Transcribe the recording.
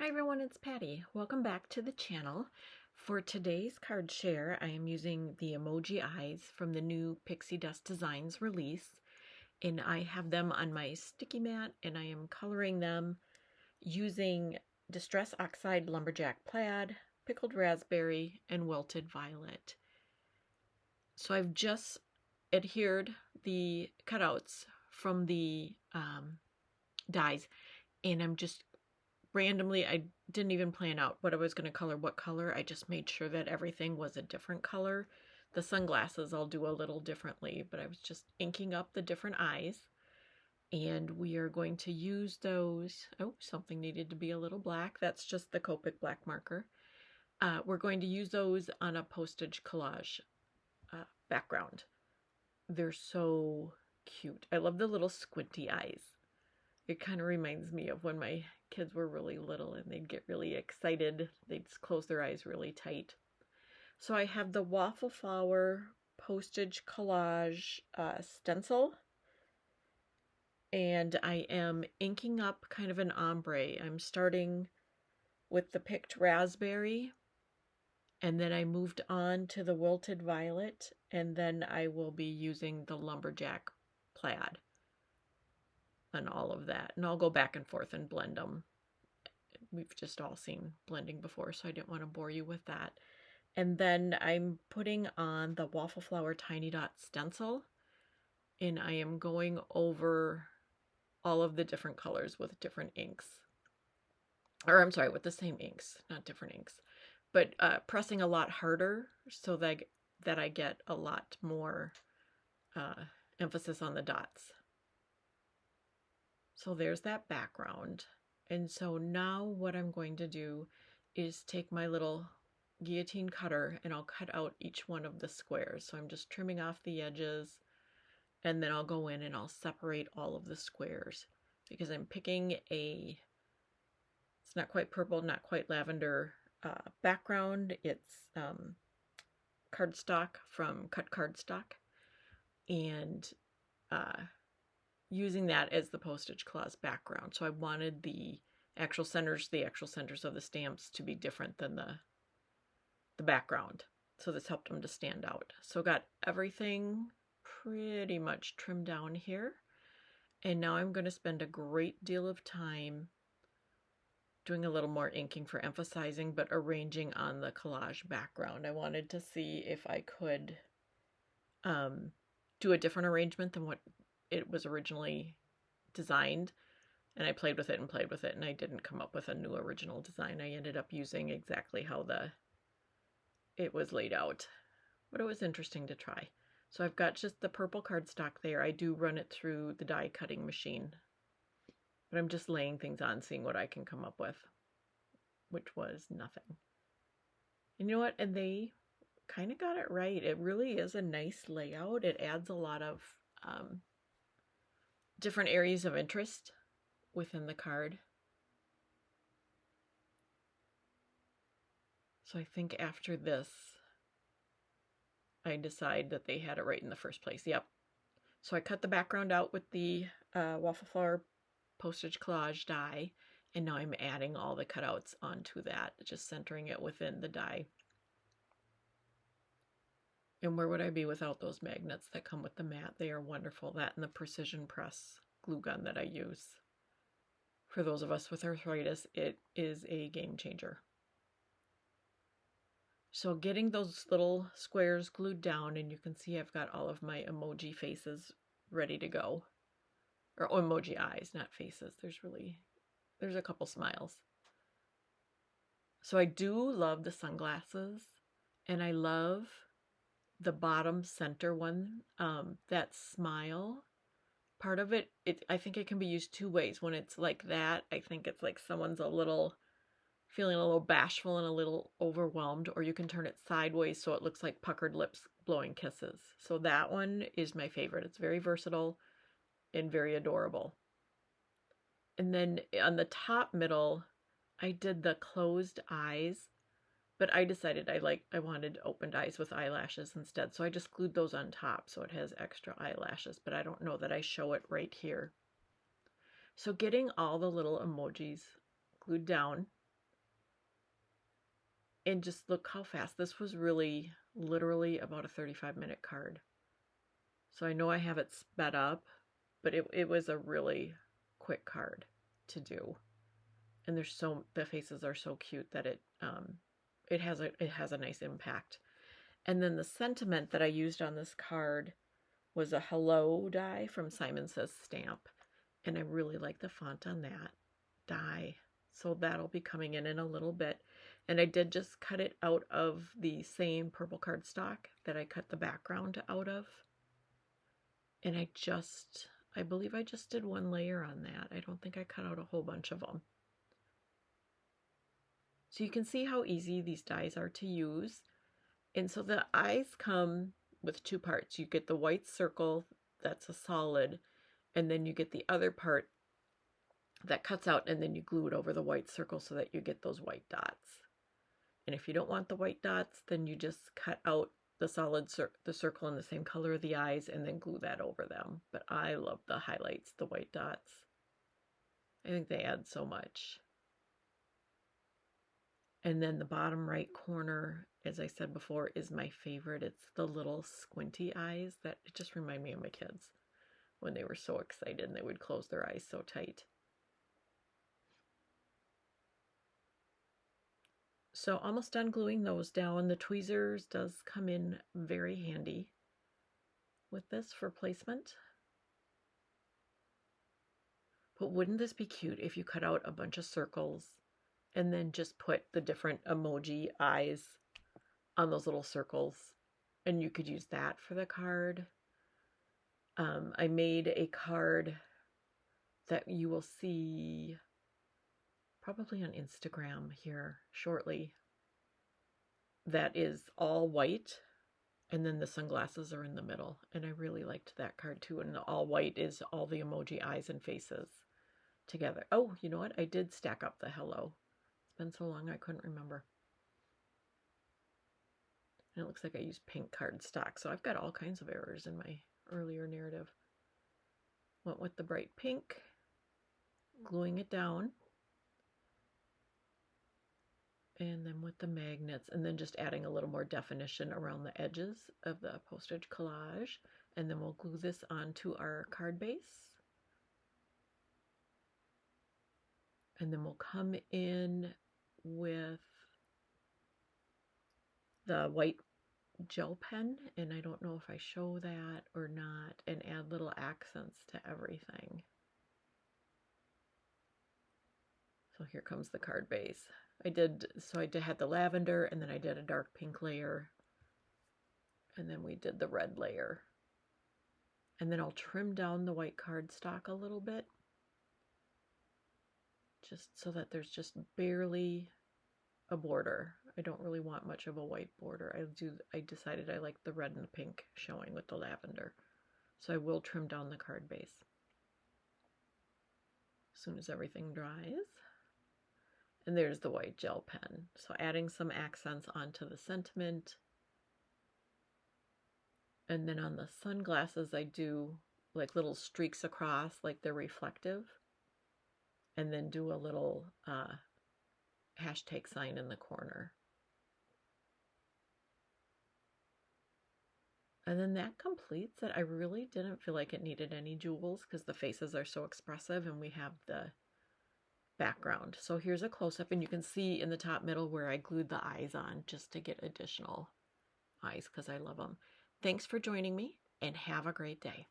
Hi everyone, it's Patty. Welcome back to the channel. For today's card share, I am using the Emoji Eyes from the new Pixi Dust Designs release, and I have them on my sticky mat, and I am coloring them using Distress Oxide Lumberjack Plaid, Pickled Raspberry, and Wilted Violet. So I've just adhered the cutouts from the dies, and I'm just randomly, I didn't even plan out what I was going to color, what color. I just made sure that everything was a different color. The sunglasses I'll do a little differently, but I was just inking up the different eyes. And we are going to use those. Oh, something needed to be a little black. That's just the Copic black marker. We're going to use those on a postage collage background. They're so cute. I love the little squinty eyes. It kind of reminds me of when my kids were really little and they'd get really excited. They'd close their eyes really tight. So I have the Waffle Flower Postage Collage stencil. And I am inking up kind of an ombre. I'm starting with the picked raspberry. And then I moved on to the wilted violet. And then I will be using the lumberjack plaid and all of that. And I'll go back and forth and blend them. We've just all seen blending before, so I didn't want to bore you with that. And then I'm putting on the Waffle Flower Tiny Dot stencil, and I am going over all of the different colors with different inks. Or I'm sorry, with the same inks, not different inks. But pressing a lot harder so that I get a lot more emphasis on the dots. So there's that background. And so now what I'm going to do is take my little guillotine cutter and I'll cut out each one of the squares. So I'm just trimming off the edges, and then I'll go in and I'll separate all of the squares because I'm picking it's not quite purple, not quite lavender background. It's cardstock from Cut Cardstock, and using that as the postage collage background. So I wanted the actual centers of the stamps to be different than the background. So this helped them to stand out. So got everything pretty much trimmed down here. And now I'm going to spend a great deal of time doing a little more inking for emphasizing, but arranging on the collage background. I wanted to see if I could do a different arrangement than what it was originally designed, and I played with it and I didn't come up with a new original design. I ended up using exactly how it was laid out, but it was interesting to try. So I've got just the purple cardstock there. I do run it through the die cutting machine, but I'm just laying things on, seeing what I can come up with, which was nothing. And you know what? And they kind of got it right. It really is a nice layout. It adds a lot of different areas of interest within the card. So I think after this, I decide that they had it right in the first place. Yep. So I cut the background out with the Waffle Flower Postage Collage die, and now I'm adding all the cutouts onto that, just centering it within the die. And where would I be without those magnets that come with the mat? They are wonderful. That and the precision press glue gun that I use. For those of us with arthritis, it is a game changer. So getting those little squares glued down, and you can see I've got all of my emoji faces ready to go. Or emoji eyes, not faces. There's a couple smiles. So I do love the sunglasses, and I love the bottom center one, that smile part of it. I think it can be used two ways. When it's like that, I think it's like someone's feeling a little bashful and a little overwhelmed, or you can turn it sideways so it looks like puckered lips blowing kisses. So that one is my favorite. It's very versatile and very adorable. And then on the top middle, I did the closed eyes, but I decided I wanted opened eyes with eyelashes instead. So I just glued those on top so it has extra eyelashes, but I don't know that I show it right here. So getting all the little emojis glued down, And just look how fast. This was really literally about a 35-minute card. So I know I have it sped up, but it was a really quick card to do. And the faces are so cute that it has a nice impact. And then the sentiment that I used on this card was a hello die from Simon Says Stamp. And I really like the font on that die. So that'll be coming in a little bit. And I did just cut it out of the same purple cardstock that I cut the background out of. And I believe I just did one layer on that. I don't think I cut out a whole bunch of them. So you can see how easy these dies are to use. And so the eyes come with two parts. You get the white circle, that's a solid, and then you get the other part that cuts out, and then you glue it over the white circle so that you get those white dots. And if you don't want the white dots, then you just cut out the the circle in the same color of the eyes and then glue that over them. But I love the highlights, the white dots. I think they add so much. And then the bottom right corner, as I said before, is my favorite. It's the little squinty eyes that just remind me of my kids when they were so excited and they would close their eyes so tight. So almost done gluing those down. The tweezers does come in very handy with this for placement. But wouldn't this be cute if you cut out a bunch of circles and then just put the different emoji eyes on those little circles, and you could use that for the card. I made a card that you will see probably on Instagram here shortly that is all white, and then the sunglasses are in the middle, and I really liked that card too. And the all white is all the emoji eyes and faces together. Oh, you know what? I did stack up the hello. It's been so long I couldn't remember. And it looks like I used pink cardstock, so I've got all kinds of errors in my earlier narrative. Went with the bright pink, gluing it down, and then with the magnets, and then just adding a little more definition around the edges of the postage collage. And then we'll glue this onto our card base. And then we'll come in with the white gel pen, and I don't know if I show that or not, and add little accents to everything. So here comes the card base. I had the lavender, and then I did a dark pink layer, and then we did the red layer. And then I'll trim down the white cardstock a little bit, just so that there's just barely a border. I don't really want much of a white border. I decided I like the red and the pink showing with the lavender. So I will trim down the card base as soon as everything dries. And there's the white gel pen. So adding some accents onto the sentiment. And then on the sunglasses, I do like little streaks across, like they're reflective. And then do a little hashtag sign in the corner. And then that completes it. I really didn't feel like it needed any jewels because the faces are so expressive and we have the background. So here's a close-up, and you can see in the top middle where I glued the eyes on just to get additional eyes because I love them. Thanks for joining me, and have a great day.